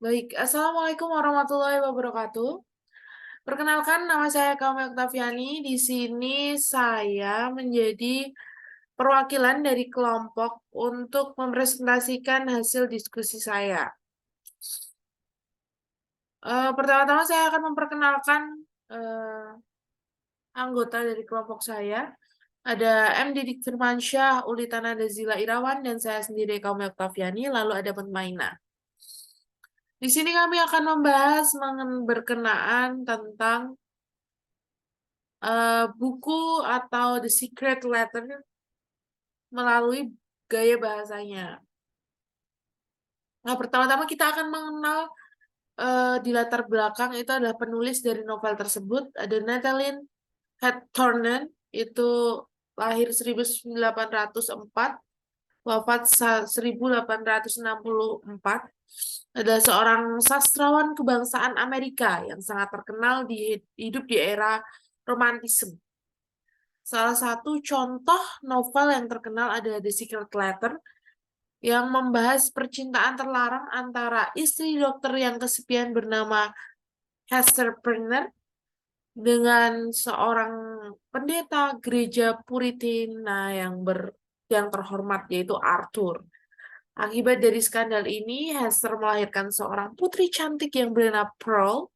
Baik, Assalamualaikum warahmatullahi wabarakatuh. Perkenalkan, nama saya Kamil Oktaviani. Di sini saya menjadi perwakilan dari kelompok untuk mempresentasikan hasil diskusi saya. Pertama-tama saya akan memperkenalkan eh, anggota dari kelompok saya. Ada M. Didik Firmansyah, Ulitana Dazila Irawan, dan saya sendiri Kamil Oktaviani. Lalu ada Maina. Di sini kami akan membahas berkenaan tentang buku atau The Secret Letter melalui gaya bahasanya. Nah, pertama-tama kita akan mengenal di latar belakang itu adalah penulis dari novel tersebut, ada Nathalie Hawthorne, itu lahir 1804, wafat 1864, adalah seorang sastrawan kebangsaan Amerika yang sangat terkenal hidup di era romantisme. Salah satu contoh novel yang terkenal adalah The Secret Letter, yang membahas percintaan terlarang antara istri dokter yang kesepian bernama Hester Prynne dengan seorang pendeta gereja Puritina yang terhormat, yaitu Arthur. Akibat dari skandal ini, Hester melahirkan seorang putri cantik yang bernama Pearl.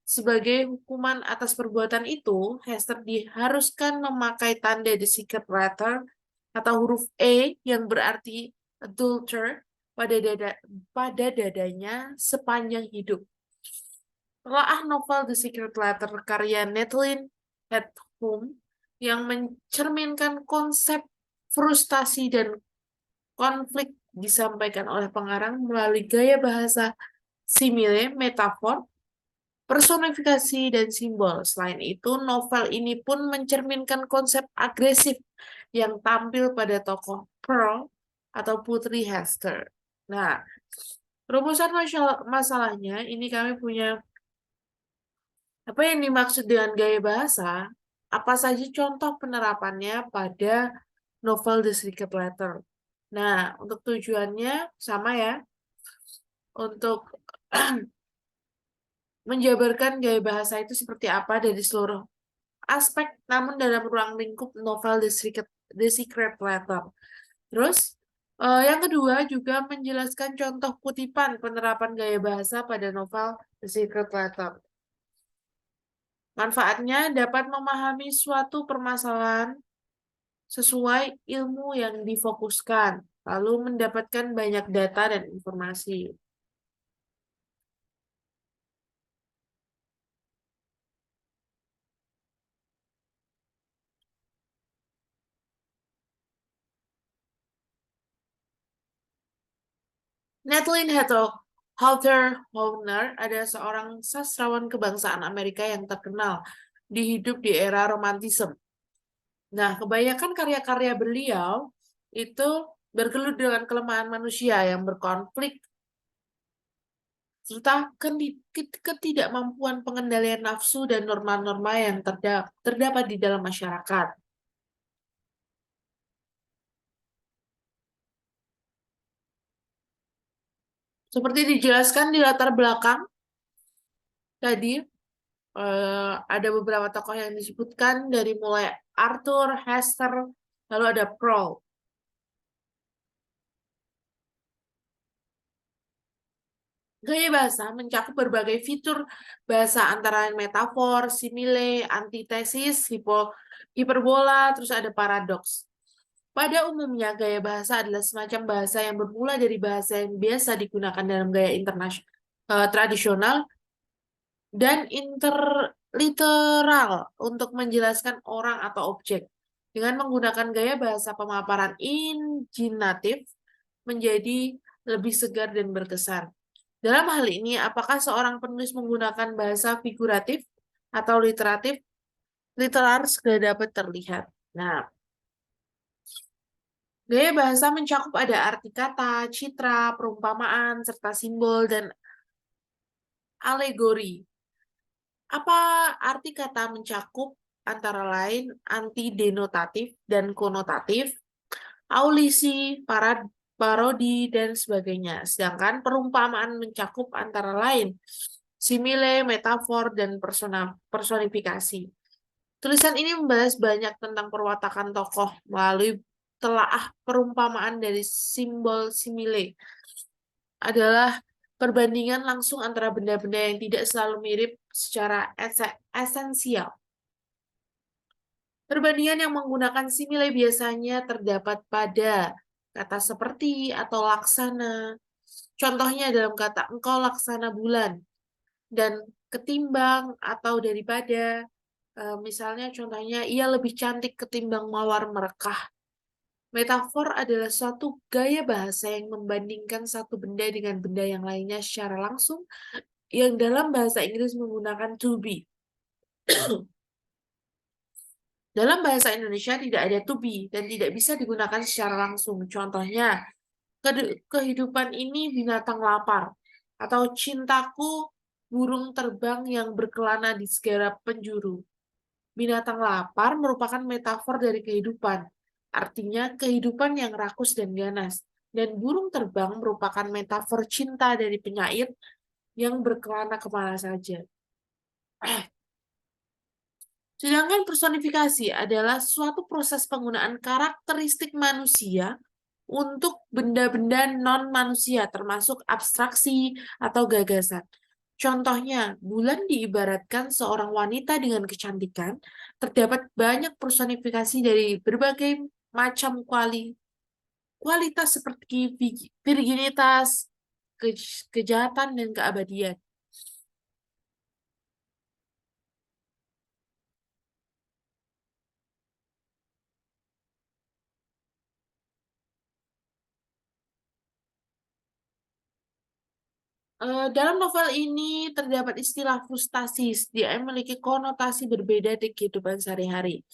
Sebagai hukuman atas perbuatan itu, Hester diharuskan memakai tanda The Secret Letter atau huruf E yang berarti adulterer pada dadanya sepanjang hidup. Telah novel The Secret Letter karya Nathalie Hawthorne yang mencerminkan konsep frustasi dan konflik disampaikan oleh pengarang melalui gaya bahasa simile, metafor, personifikasi, dan simbol. Selain itu, novel ini pun mencerminkan konsep agresif yang tampil pada tokoh Pearl atau Putri Hester. Nah, rumusan masalahnya ini kami punya apa yang dimaksud dengan gaya bahasa, apa saja contoh penerapannya pada novel The Secret Letter. Nah, untuk tujuannya sama ya, untuk menjabarkan gaya bahasa itu seperti apa dari seluruh aspek, namun dalam ruang lingkup novel The Secret Letter. Terus, yang kedua juga menjelaskan contoh kutipan penerapan gaya bahasa pada novel The Secret Letter. Manfaatnya dapat memahami suatu permasalahan sesuai ilmu yang difokuskan, lalu mendapatkan banyak data dan informasi. Nathalie Hawthorne adalah seorang sastrawan kebangsaan Amerika yang terkenal hidup di era romantisme. Nah, kebanyakan karya-karya beliau itu bergelut dengan kelemahan manusia yang berkonflik serta ketidakmampuan pengendalian nafsu dan norma-norma yang terdapat di dalam masyarakat. Seperti dijelaskan di latar belakang tadi, ada beberapa tokoh yang disebutkan dari mulai Arthur, Hester, lalu ada Pearl. Gaya bahasa mencakup berbagai fitur bahasa antara lain metafor, simile, antitesis, hiperbola, terus ada paradoks. Pada umumnya, gaya bahasa adalah semacam bahasa yang bermula dari bahasa yang biasa digunakan dalam gaya tradisional dan interliteral untuk menjelaskan orang atau objek. Dengan menggunakan gaya bahasa pemaparan injinatif menjadi lebih segar dan berkesan. Dalam hal ini, apakah seorang penulis menggunakan bahasa figuratif atau literar sudah dapat terlihat. Nah, gaya bahasa mencakup ada arti kata, citra, perumpamaan, serta simbol dan alegori. Apa arti kata mencakup antara lain antidenotatif dan konotatif, aulisi, parodi, dan sebagainya. Sedangkan perumpamaan mencakup antara lain simile, metafor, dan personifikasi. Tulisan ini membahas banyak tentang perwatakan tokoh melalui telaah perumpamaan dari simbol simile adalah perbandingan langsung antara benda-benda yang tidak selalu mirip secara esensial. Perbandingan yang menggunakan simile biasanya terdapat pada kata seperti atau laksana. Contohnya dalam kata engkau laksana bulan dan ketimbang atau daripada. Misalnya contohnya ia lebih cantik ketimbang mawar merekah. Metafor adalah suatu gaya bahasa yang membandingkan satu benda dengan benda yang lainnya secara langsung yang dalam bahasa Inggris menggunakan to be. Dalam bahasa Indonesia tidak ada to be dan tidak bisa digunakan secara langsung. Contohnya, kehidupan ini binatang lapar atau cintaku burung terbang yang berkelana di segala penjuru. Binatang lapar merupakan metafor dari kehidupan, artinya kehidupan yang rakus dan ganas. Dan burung terbang merupakan metafor cinta dari penyair yang berkelana kemana saja. Sedangkan personifikasi adalah suatu proses penggunaan karakteristik manusia untuk benda-benda non-manusia, termasuk abstraksi atau gagasan. Contohnya, bulan diibaratkan seorang wanita dengan kecantikan. Terdapat banyak personifikasi dari berbagai macam kualitas seperti virginitas, kejahatan, dan keabadian. Dalam novel ini terdapat istilah frustasi. Dia memiliki konotasi berbeda di kehidupan sehari-hari.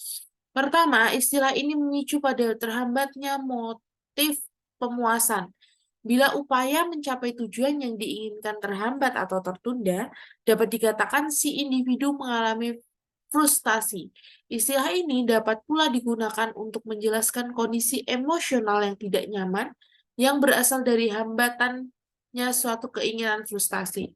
Pertama, istilah ini memicu pada terhambatnya motif pemuasan. Bila upaya mencapai tujuan yang diinginkan terhambat atau tertunda, dapat dikatakan si individu mengalami frustasi. Istilah ini dapat pula digunakan untuk menjelaskan kondisi emosional yang tidak nyaman yang berasal dari hambatannya suatu keinginan frustasi.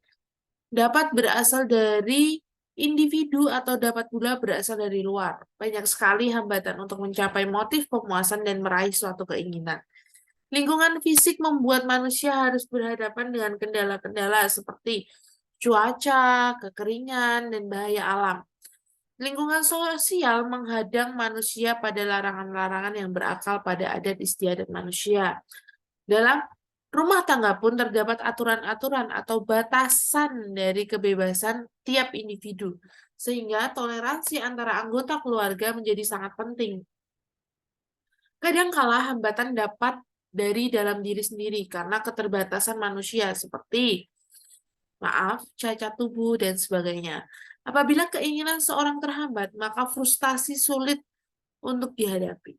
Dapat berasal dari individu atau dapat pula berasal dari luar. Banyak sekali hambatan untuk mencapai motif pemuasan dan meraih suatu keinginan. Lingkungan fisik membuat manusia harus berhadapan dengan kendala-kendala seperti cuaca, kekeringan, dan bahaya alam. Lingkungan sosial menghadang manusia pada larangan-larangan yang berakal pada adat istiadat manusia. Dalam rumah tangga pun terdapat aturan-aturan atau batasan dari kebebasan tiap individu, sehingga toleransi antara anggota keluarga menjadi sangat penting. Kadangkala hambatan dapat dari dalam diri sendiri karena keterbatasan manusia seperti cacat tubuh, dan sebagainya. Apabila keinginan seorang terhambat, maka frustasi sulit untuk dihadapi.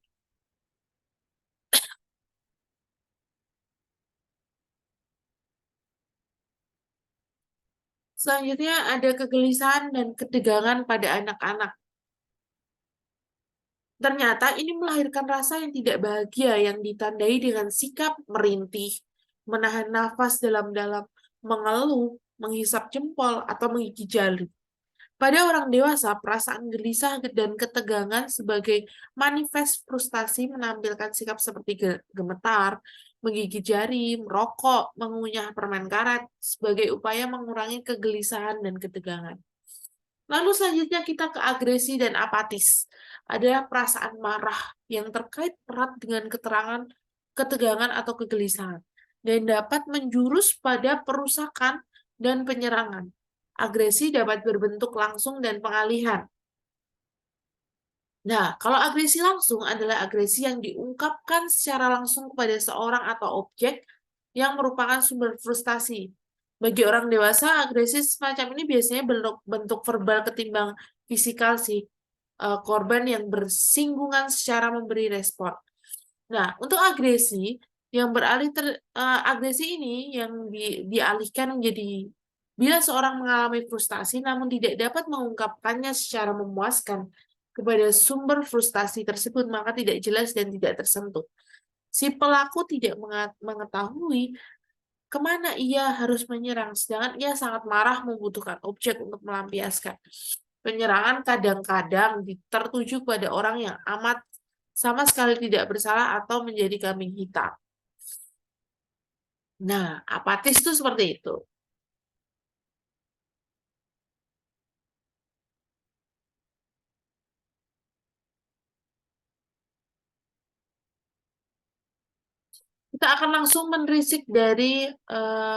Selanjutnya ada kegelisahan dan ketegangan pada anak-anak. Ternyata ini melahirkan rasa yang tidak bahagia yang ditandai dengan sikap merintih, menahan nafas dalam-dalam, mengeluh, menghisap jempol, atau menggigit jari. Pada orang dewasa, perasaan gelisah dan ketegangan sebagai manifest frustasi menampilkan sikap seperti gemetar, menggigit jari, merokok, mengunyah permen karet sebagai upaya mengurangi kegelisahan dan ketegangan. Lalu selanjutnya kita ke agresi dan apatis. Ada perasaan marah yang terkait erat dengan keterangan, ketegangan atau kegelisahan dan dapat menjurus pada perusakan dan penyerangan. Agresi dapat berbentuk langsung dan pengalihan. Nah, kalau agresi langsung adalah agresi yang diungkapkan secara langsung kepada seorang atau objek yang merupakan sumber frustasi. Bagi orang dewasa, agresi semacam ini biasanya bentuk verbal ketimbang fisikal sih. Korban yang bersinggungan secara memberi respon. Nah, untuk agresi yang agresi ini yang dialihkan menjadi bila seorang mengalami frustasi namun tidak dapat mengungkapkannya secara memuaskan kepada sumber frustasi tersebut, maka tidak jelas dan tidak tersentuh. Si pelaku tidak mengetahui kemana ia harus menyerang, sedangkan ia sangat marah membutuhkan objek untuk melampiaskan. Penyerangan kadang-kadang tertuju pada orang yang amat sama sekali tidak bersalah atau menjadi kambing hitam. Nah, apatis itu seperti itu. Kita akan langsung menelisik dari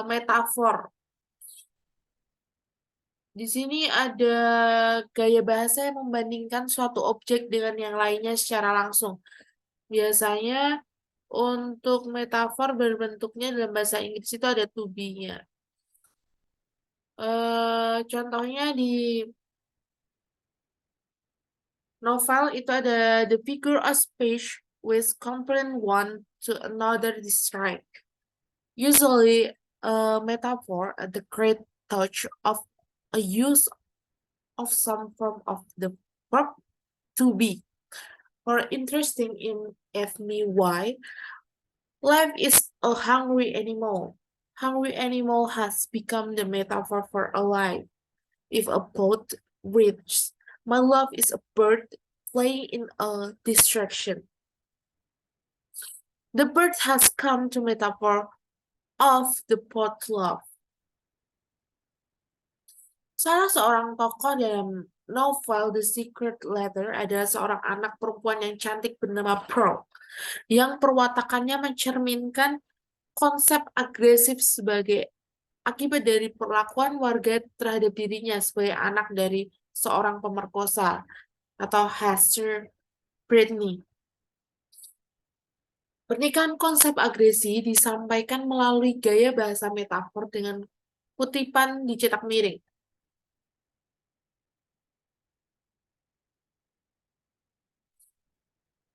metafor. Di sini ada gaya bahasa yang membandingkan suatu objek dengan yang lainnya secara langsung. Biasanya untuk metafor berbentuknya dalam bahasa Inggris itu ada to be-nya. Contohnya di novel itu ada the figure of speech with complain one to another distract. Usually a metaphor at the great touch of a use of some form of the verb to be. Or interesting in FMY, life is a hungry animal. Hungry animal has become the metaphor for a life. If a boat reads, my love is a bird playing in a distraction. The bird has come to metaphor of the pot love. Salah seorang tokoh dalam novel The Secret Letter adalah seorang anak perempuan yang cantik bernama Pearl, yang perwatakannya mencerminkan konsep agresif sebagai akibat dari perlakuan warga terhadap dirinya sebagai anak dari seorang pemerkosa atau Hester Britney. Pernikahan konsep agresi disampaikan melalui gaya bahasa metafor dengan kutipan dicetak miring.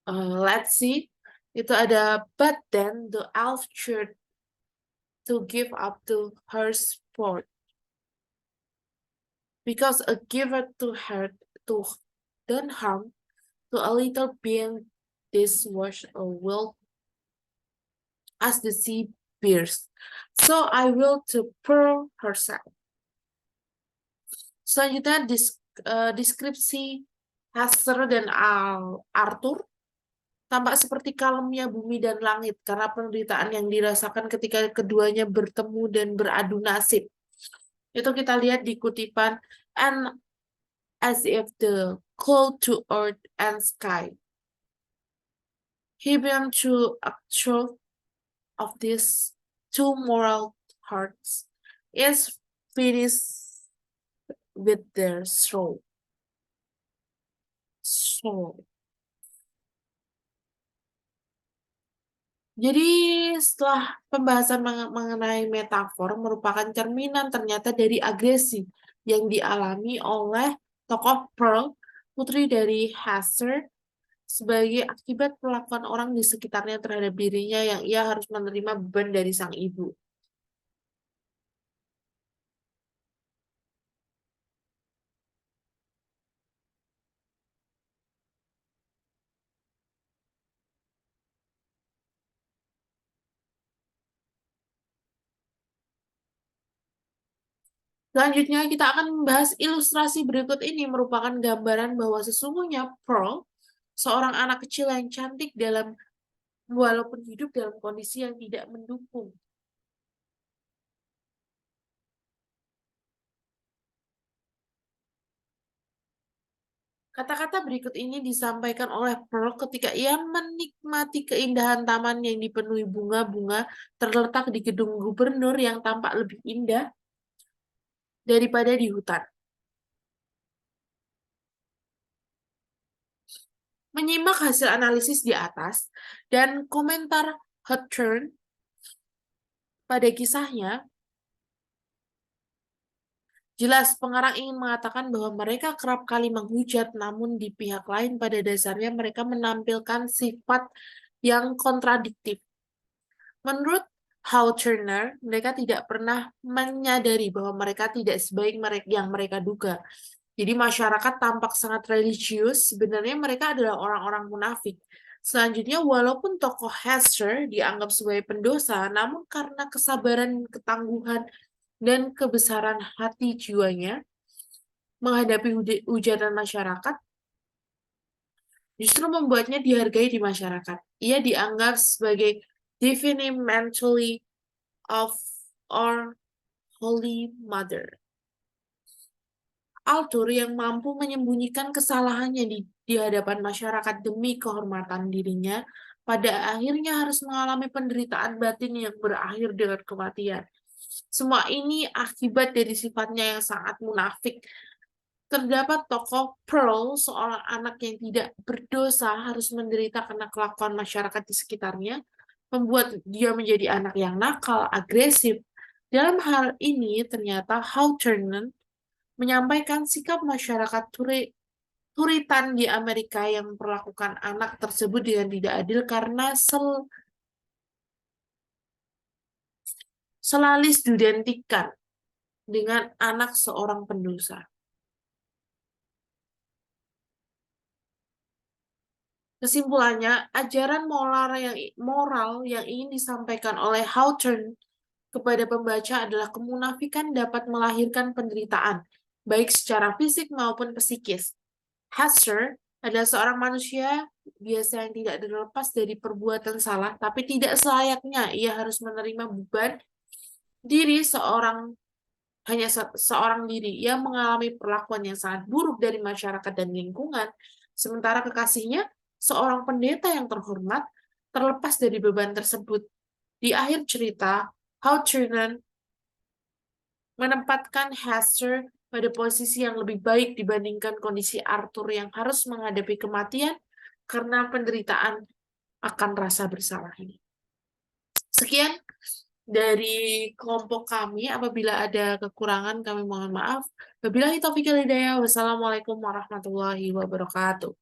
Let's see, itu ada but then the elf chose to give up to her sport because a giver to her to done harm to a little being. This was a will as the sea bears, so I will to Pearl herself. Selanjutnya deskripsi Hester dan Arthur tampak seperti kalemnya bumi dan langit karena penderitaan yang dirasakan ketika keduanya bertemu dan beradu nasib. Itu kita lihat di kutipan and as if the cold to earth and sky. He began to actual of these two moral hearts is finished with their soul. Jadi setelah pembahasan mengenai metafor merupakan cerminan ternyata dari agresi yang dialami oleh tokoh Pearl, putri dari Hester, sebagai akibat perlakuan orang di sekitarnya terhadap dirinya yang ia harus menerima beban dari sang ibu. Selanjutnya kita akan membahas ilustrasi berikut ini merupakan gambaran bahwa sesungguhnya Pearl, seorang anak kecil yang cantik walaupun hidup dalam kondisi yang tidak mendukung. Kata-kata berikut ini disampaikan oleh Pearl ketika ia menikmati keindahan taman yang dipenuhi bunga-bunga terletak di gedung gubernur yang tampak lebih indah daripada di hutan. Menyimak hasil analisis di atas dan komentar Hawthorne pada kisahnya, jelas pengarang ingin mengatakan bahwa mereka kerap kali menghujat, namun di pihak lain pada dasarnya mereka menampilkan sifat yang kontradiktif. Menurut Hawthorne, mereka tidak pernah menyadari bahwa mereka tidak sebaik yang mereka duga. Jadi masyarakat tampak sangat religius, sebenarnya mereka adalah orang-orang munafik. Selanjutnya, walaupun tokoh Hester dianggap sebagai pendosa, namun karena kesabaran, ketangguhan, dan kebesaran hati jiwanya menghadapi hujatan masyarakat, justru membuatnya dihargai di masyarakat. Ia dianggap sebagai divinely of our Holy Mother. Altur yang mampu menyembunyikan kesalahannya di hadapan masyarakat demi kehormatan dirinya, pada akhirnya harus mengalami penderitaan batin yang berakhir dengan kematian. Semua ini akibat dari sifatnya yang sangat munafik. Terdapat tokoh Pearl, seorang anak yang tidak berdosa harus menderita karena kelakuan masyarakat di sekitarnya, membuat dia menjadi anak yang nakal, agresif. Dalam hal ini, ternyata Hawthorne menyampaikan sikap masyarakat Puritan di Amerika yang memperlakukan anak tersebut dengan tidak adil karena selalu diidentikan dengan anak seorang pendosa. Kesimpulannya, ajaran moral yang ingin disampaikan oleh Hawthorne kepada pembaca adalah kemunafikan dapat melahirkan penderitaan, baik secara fisik maupun psikis. Hester adalah seorang manusia biasa yang tidak terlepas dari perbuatan salah, tapi tidak selayaknya ia harus menerima beban diri seorang diri. Ia mengalami perlakuan yang sangat buruk dari masyarakat dan lingkungan, sementara kekasihnya, seorang pendeta yang terhormat, terlepas dari beban tersebut. Di akhir cerita, Hawthorne menempatkan Hester pada posisi yang lebih baik dibandingkan kondisi Arthur yang harus menghadapi kematian karena penderitaan akan rasa bersalah ini. Sekian dari kelompok kami. Apabila ada kekurangan, kami mohon maaf. Wabillahi taufiq wal hidayah. Wassalamualaikum warahmatullahi wabarakatuh.